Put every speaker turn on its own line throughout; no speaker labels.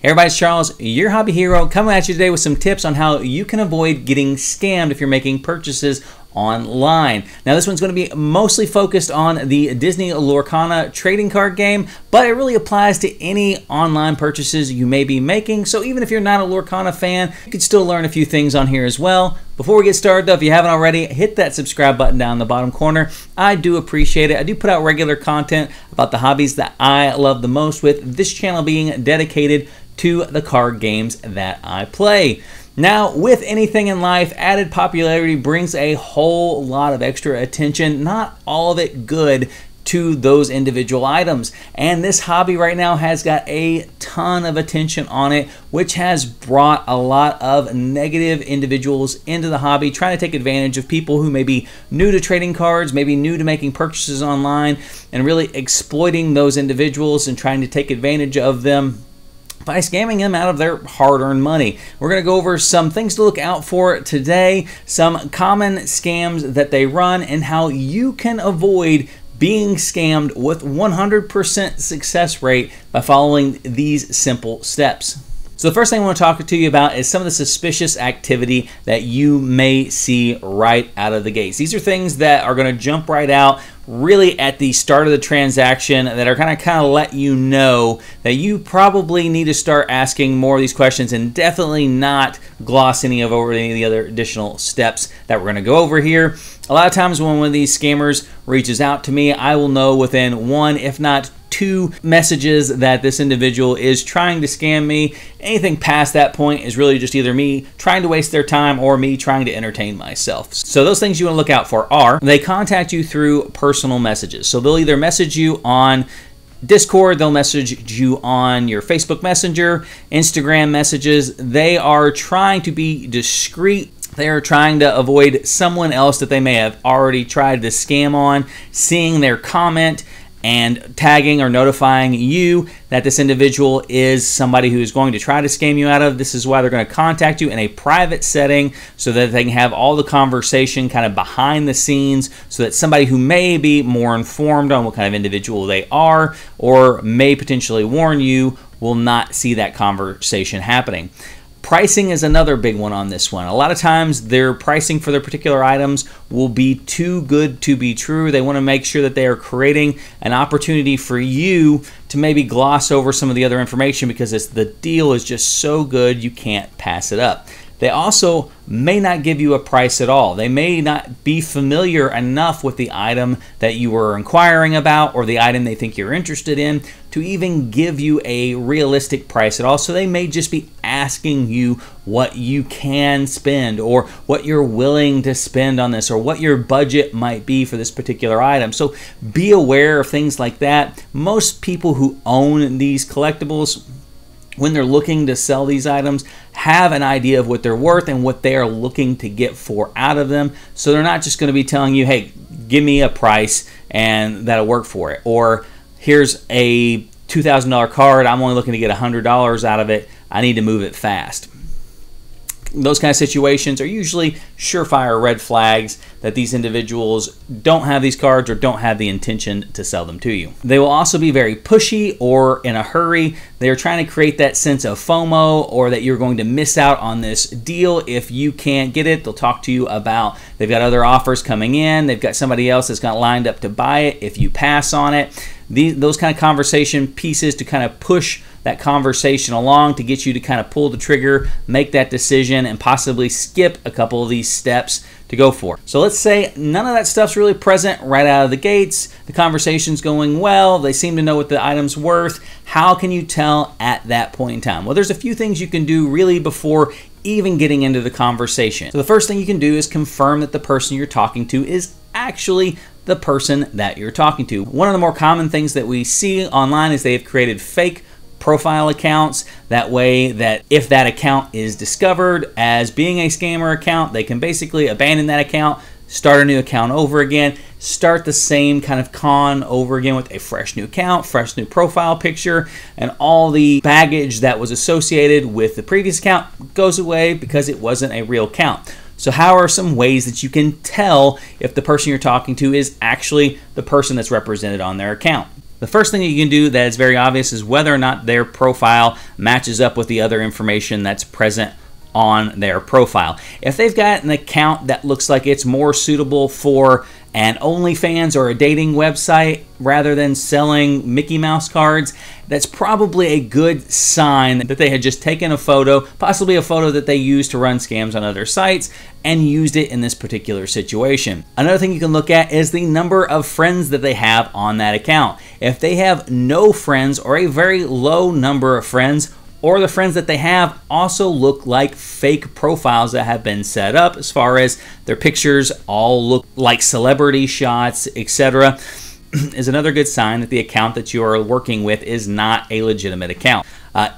Hey everybody, it's Charles, your hobby hero, coming at you today with some tips on how you can avoid getting scammed if you're making purchases online. Now this one's going to be mostly focused on the Disney Lorcana trading card game, but it really applies to any online purchases you may be making. So even if you're not a Lorcana fan, you can still learn a few things on here as well. Before we get started though, if you haven't already, hit that subscribe button down in the bottom corner. I do appreciate it. I do put out regular content about the hobbies that I love the most, with this channel being dedicated to the card games that I play. Now, with anything in life, added popularity brings a whole lot of extra attention, not all of it good, to those individual items. And this hobby right now has got a ton of attention on it, which has brought a lot of negative individuals into the hobby, trying to take advantage of people who may be new to trading cards, maybe new to making purchases online, and really exploiting those individuals and trying to take advantage of them by scamming them out of their hard-earned money. We're going to go over some things to look out for today, some common scams that they run, and how you can avoid being scammed with 100% success rate by following these simple steps. So the first thing I want to talk to you about is some of the suspicious activity that you may see right out of the gates. These are things that are going to jump right out really at the start of the transaction that are kind of let you know that you probably need to start asking more of these questions, and definitely not gloss over any of the other additional steps that we're going to go over here. A lot of times when one of these scammers reaches out to me, I will know within one, if not two messages, that this individual is trying to scam me. Anything past that point is really just either me trying to waste their time or me trying to entertain myself. So those things you want to look out for are, they contact you through personal messages. So they'll either message you on Discord, they'll message you on your Facebook Messenger, Instagram messages. They are trying to be discreet. They are trying to avoid someone else that they may have already tried to scam on seeing their comment and tagging or notifying you that this individual is somebody who is going to try to scam you out of. This is why they're going to contact you in a private setting so that they can have all the conversation kind of behind the scenes, so that somebody who may be more informed on what kind of individual they are or may potentially warn you will not see that conversation happening. Pricing is another big one on this one. A lot of times their pricing for their particular items will be too good to be true. They want to make sure that they are creating an opportunity for you to maybe gloss over some of the other information because the deal is just so good you can't pass it up. They also may not give you a price at all. They may not be familiar enough with the item that you were inquiring about or the item they think you're interested in to even give you a realistic price at all. So they may just be asking you what you can spend or what you're willing to spend on this or what your budget might be for this particular item. So be aware of things like that. Most people who own these collectibles, when they're looking to sell these items, have an idea of what they're worth and what they are looking to get out of them. So they're not just going to be telling you, hey, give me a price and that'll work for it. Or here's a $2,000 card, I'm only looking to get $100 out of it, I need to move it fast. Those kind of situations are usually surefire red flags that these individuals don't have these cards or don't have the intention to sell them to you. They will also be very pushy or in a hurry. They are trying to create that sense of FOMO, or that you're going to miss out on this deal if you can't get it. They'll talk to you about they've got other offers coming in, they've got somebody else that's got lined up to buy it if you pass on it. Those kind of conversation pieces to kind of push that conversation along to get you to kind of pull the trigger, make that decision, and possibly skip a couple of these steps to go for. So let's say none of that stuff's really present right out of the gates. The conversation's going well. They seem to know what the item's worth. How can you tell at that point in time? Well, there's a few things you can do really before even getting into the conversation. So the first thing you can do is confirm that the person you're talking to is actually the person that you're talking to. One of the more common things that we see online is they have created fake profile accounts. That way that if that account is discovered as being a scammer account, they can basically abandon that account, start a new account over again, start the same kind of con over again with a fresh new account, fresh new profile picture, and all the baggage that was associated with the previous account goes away because it wasn't a real account. So how are some ways that you can tell if the person you're talking to is actually the person that's represented on their account? The first thing that you can do that is very obvious is whether or not their profile matches up with the other information that's present on their profile. If they've got an account that looks like it's more suitable for an OnlyFans or a dating website rather than selling Mickey Mouse cards, that's probably a good sign that they had just taken a photo, possibly a photo that they used to run scams on other sites, and used it in this particular situation. Another thing you can look at is the number of friends that they have on that account. If they have no friends or a very low number of friends, or the friends that they have also look like fake profiles that have been set up, as far as their pictures all look like celebrity shots, etc., is another good sign that the account that you are working with is not a legitimate account.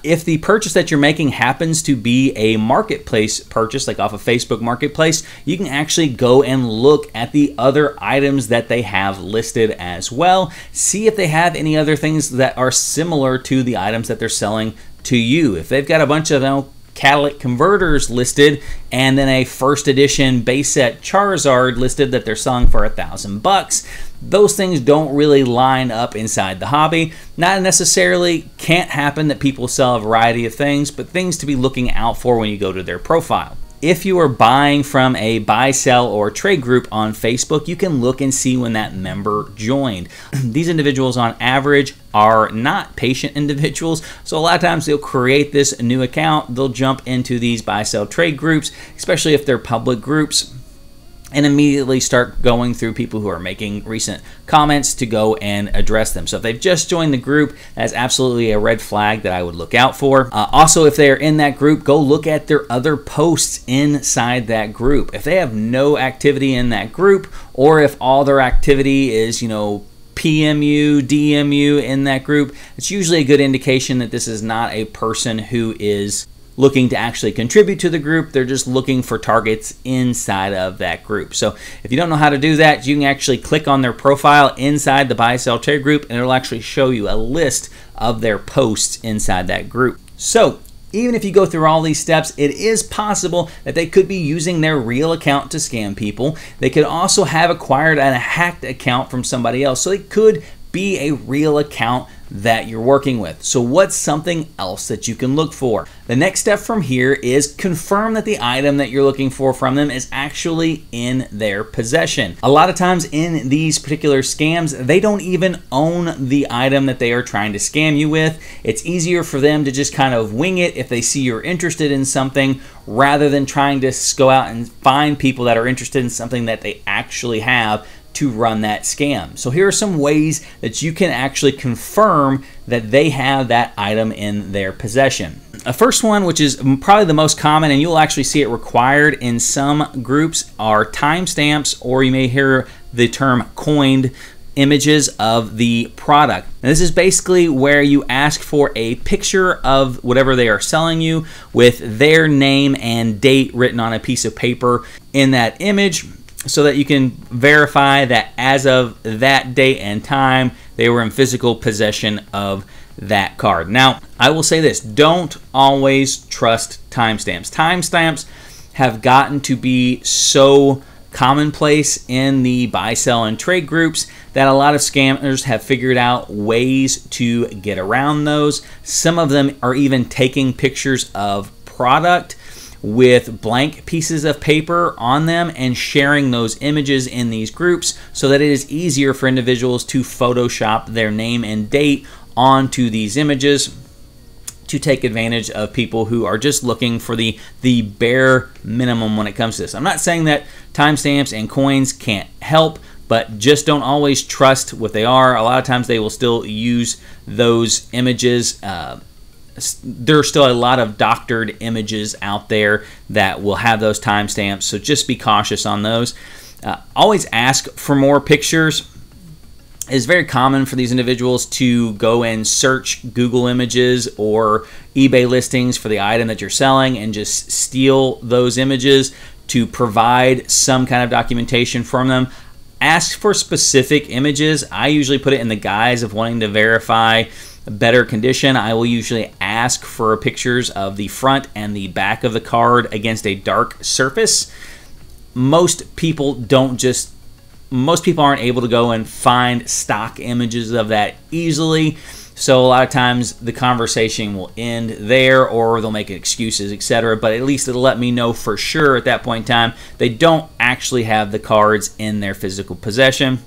If the purchase that you're making happens to be a marketplace purchase, like off of Facebook Marketplace, you can actually go and look at the other items that they have listed as well. See if they have any other things that are similar to the items that they're selling to you. If they've got a bunch of catalytic converters listed and then a first edition base set Charizard listed that they're selling for $1,000, those things don't really line up inside the hobby. Not necessarily can't happen that people sell a variety of things, but things to be looking out for when you go to their profile. If you are buying from a buy, sell, or trade group on Facebook, you can look and see when that member joined. These individuals on average are not patient individuals, so a lot of times they'll create this new account, they'll jump into these buy, sell, trade groups, especially if they're public groups, and immediately start going through people who are making recent comments to go and address them. So if they've just joined the group, that's absolutely a red flag that I would look out for. Also, if they're in that group, go look at their other posts inside that group. If they have no activity in that group, or if all their activity is, PMU, DMU in that group, it's usually a good indication that this is not a person who is looking to actually contribute to the group. They're just looking for targets inside of that group. So if you don't know how to do that, you can actually click on their profile inside the buy, sell, trade group, and it'll actually show you a list of their posts inside that group. So even if you go through all these steps, it is possible that they could be using their real account to scam people. They could also have acquired a hacked account from somebody else. So it could be a real account that you're working with. So what's something else that you can look for? The next step from here is confirm that the item that you're looking for from them is actually in their possession. A lot of times in these particular scams, they don't even own the item that they are trying to scam you with. It's easier for them to just kind of wing it if they see you're interested in something, rather than trying to go out and find people that are interested in something that they actually have to run that scam. So here are some ways that you can actually confirm that they have that item in their possession. A first one, which is probably the most common, and you'll actually see it required in some groups, are timestamps, or you may hear the term coined images of the product. Now, this is basically where you ask for a picture of whatever they are selling you with their name and date written on a piece of paper in that image, so that you can verify that as of that date and time, they were in physical possession of that card. Now, I will say this, don't always trust timestamps. Timestamps have gotten to be so commonplace in the buy, sell, and trade groups that a lot of scammers have figured out ways to get around those. Some of them are even taking pictures of product with blank pieces of paper on them and sharing those images in these groups, so that it is easier for individuals to Photoshop their name and date onto these images to take advantage of people who are just looking for the bare minimum when it comes to this. I'm not saying that timestamps and coins can't help, but just don't always trust what they are. A lot of times they will still use those images. There are still a lot of doctored images out there that will have those timestamps, so just be cautious on those. Always ask for more pictures. It's very common for these individuals to go and search Google Images or eBay listings for the item that you're selling and just steal those images to provide some kind of documentation from them. Ask for specific images. I usually put it in the guise of wanting to verify better condition. I will usually ask for pictures of the front and the back of the card against a dark surface. Most people don't just most people aren't able to go and find stock images of that easily. So a lot of times the conversation will end there, or they'll make excuses, etc. But at least it'll let me know for sure at that point in time they don't actually have the cards in their physical possession.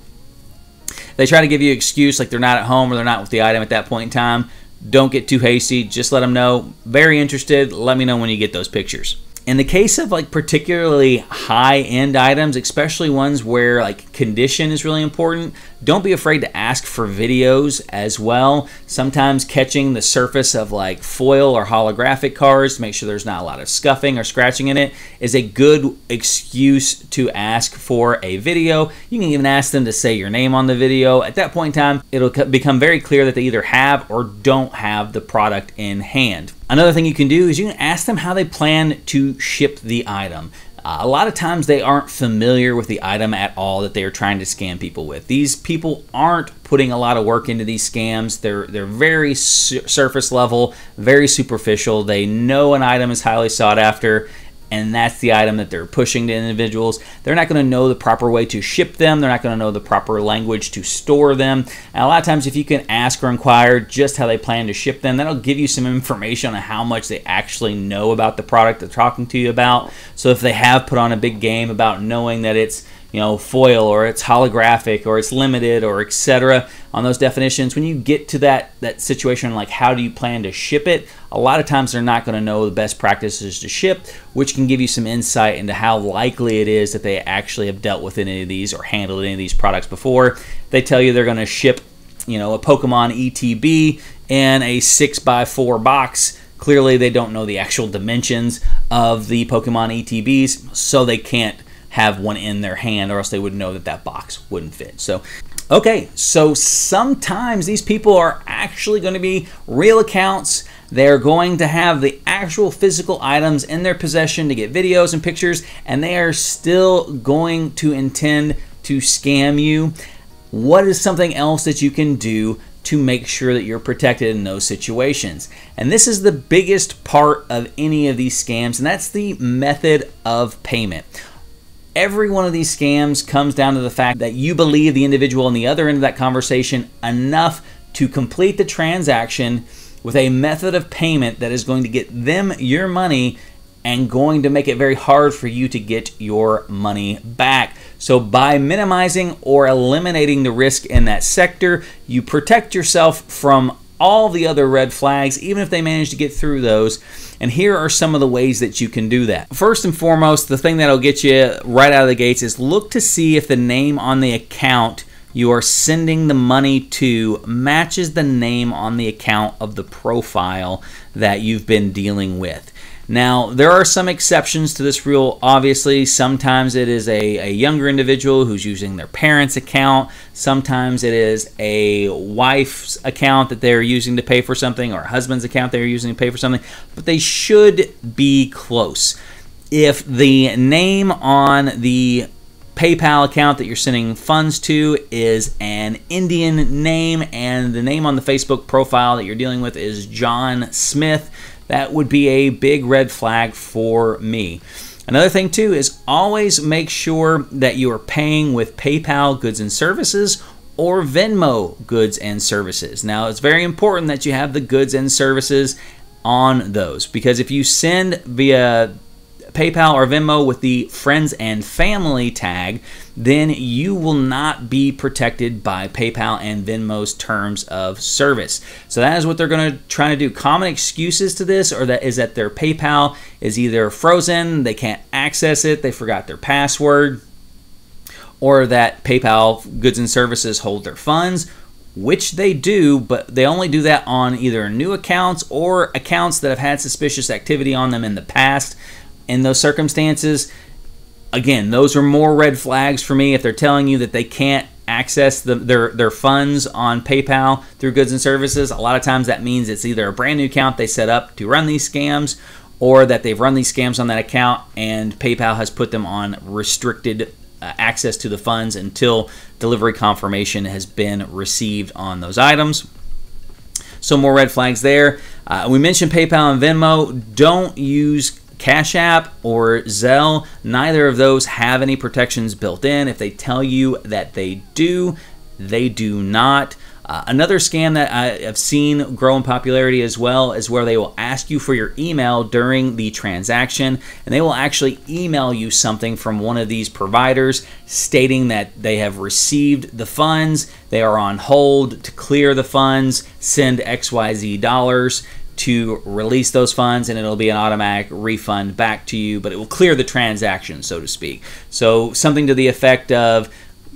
They try to give you an excuse like they're not at home or they're not with the item at that point in time. Don't get too hasty. Just let them know. Very interested. Let me know when you get those pictures. In the case of like particularly high-end items, especially ones where like condition is really important, don't be afraid to ask for videos as well. Sometimes catching the surface of like foil or holographic cards to make sure there's not a lot of scuffing or scratching in it is a good excuse to ask for a video. You can even ask them to say your name on the video. At that point in time, it'll become very clear that they either have or don't have the product in hand. Another thing you can do is you can ask them how they plan to ship the item. A lot of times they aren't familiar with the item at all that they are trying to scam people with. These people aren't putting a lot of work into these scams. They're very surface level, very superficial. They know an item is highly sought after, and that's the item that they're pushing to individuals. They're not going to know the proper way to ship them. They're not going to know the proper language to store them. And a lot of times if you can ask or inquire just how they plan to ship them, that'll give you some information on how much they actually know about the product they're talking to you about. So if they have put on a big game about knowing that it's, you know, foil or it's holographic or it's limited or etc. on those definitions, when you get to that situation like how do you plan to ship it, a lot of times they're not going to know the best practices to ship, which can give you some insight into how likely it is that they actually have dealt with any of these or handled any of these products before. They tell you they're going to ship, you know, a Pokemon ETB in a 6x4 box. Clearly they don't know the actual dimensions of the Pokemon ETBs, so they can't have one in their hand, or else they would know that that box wouldn't fit. So, okay, so sometimes these people are actually going to be real accounts. They're going to have the actual physical items in their possession to get videos and pictures, and they are still going to intend to scam you. What is something else that you can do to make sure that you're protected in those situations? And this is the biggest part of any of these scams, and that's the method of payment. Every one of these scams comes down to the fact that you believe the individual on the other end of that conversation enough to complete the transaction with a method of payment that is going to get them your money and going to make it very hard for you to get your money back. So by minimizing or eliminating the risk in that sector, you protect yourself from all the other red flags, even if they manage to get through those. And here are some of the ways that you can do that. First and foremost, the thing that'll get you right out of the gates is look to see if the name on the account you are sending the money to matches the name on the account of the profile that you've been dealing with. Now, there are some exceptions to this rule. Obviously, sometimes it is a younger individual who's using their parents' account. Sometimes it is a wife's account that they're using to pay for something, or a husband's account they're using to pay for something. But they should be close. If the name on the PayPal account that you're sending funds to is an Indian name and the name on the Facebook profile that you're dealing with is John Smith, that would be a big red flag for me. Another thing too is always make sure that you are paying with PayPal goods and services or Venmo goods and services. Now, it's very important that you have the goods and services on those, because if you send via PayPal or Venmo with the friends and family tag, then you will not be protected by PayPal and Venmo's terms of service. So that is what they're going to try to do. Common excuses to this is that their PayPal is either frozen, they can't access it, they forgot their password, or that PayPal goods and services hold their funds, which they do, but they only do that on either new accounts or accounts that have had suspicious activity on them in the past. In those circumstances, again, those are more red flags for me. If they're telling you that they can't access their funds on PayPal through goods and services, a lot of times that means it's either a brand new account they set up to run these scams, or that they've run these scams on that account and PayPal has put them on restricted access to the funds until delivery confirmation has been received on those items. So more red flags there. We mentioned PayPal and Venmo. Don't use Cash App or Zelle, neither of those have any protections built in. If they tell you that they do not. Another scam that I have seen grow in popularity as well is where they will ask you for your email during the transaction, and they will actually email you something from one of these providers stating that they have received the funds, they are on hold to clear the funds, send XYZ dollars to release those funds, and it'll be an automatic refund back to you, but it will clear the transaction, so to speak. So something to the effect of,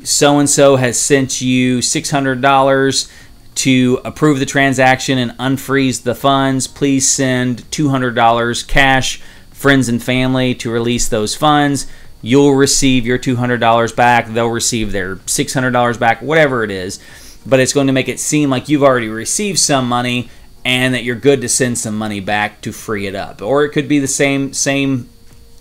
so-and-so has sent you $600 to approve the transaction and unfreeze the funds. Please send $200 cash, friends and family, to release those funds. You'll receive your $200 back. They'll receive their $600 back, whatever it is. But it's going to make it seem like you've already received some money and that you're good to send some money back to free it up. Or it could be the same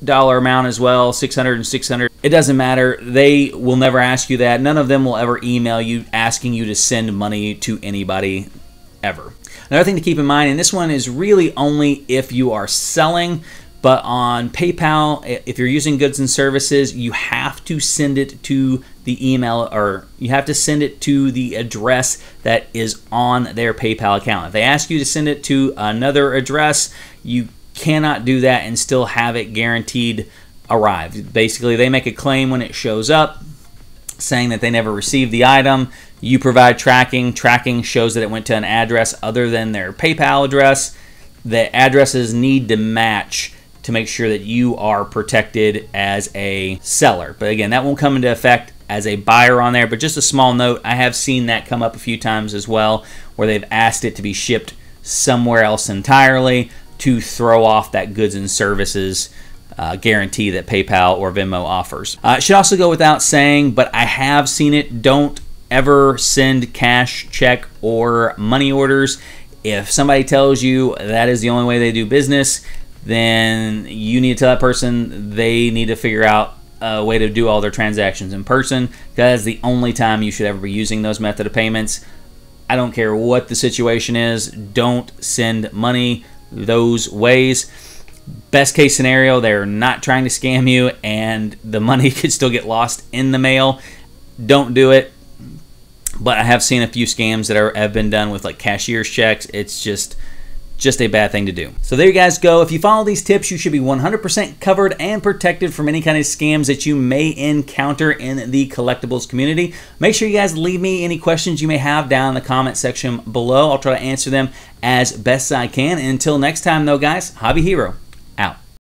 dollar amount as well, 600 and 600. It doesn't matter. They will never ask you that. None of them will ever email you asking you to send money to anybody ever. Another thing to keep in mind, and this one is really only if you are selling, but on PayPal, if you're using goods and services, you have to send it to the email, or you have to send it to the address that is on their PayPal account. If they ask you to send it to another address, you cannot do that and still have it guaranteed arrive. Basically, they make a claim when it shows up saying that they never received the item. You provide tracking. Tracking shows that it went to an address other than their PayPal address. The addresses need to match to make sure that you are protected as a seller. But again, that won't come into effect as a buyer on there. But just a small note, I have seen that come up a few times as well, where they've asked it to be shipped somewhere else entirely to throw off that goods and services guarantee that PayPal or Venmo offers. It should also go without saying, but I have seen it, don't ever send cash, check, or money orders. If somebody tells you that is the only way they do business, then you need to tell that person they need to figure out a way to do all their transactions in person, because the only time you should ever be using those method of payments. I don't care what the situation is, don't send money those ways. Best case scenario, they're not trying to scam you and the money could still get lost in the mail. Don't do it. But I have seen a few scams that have been done with like cashier's checks. It's just a bad thing to do. So there you guys go. If you follow these tips, you should be 100% covered and protected from any kind of scams that you may encounter in the collectibles community. Make sure you guys leave me any questions you may have down in the comment section below. I'll try to answer them as best I can. And until next time though, guys, Hobby Hero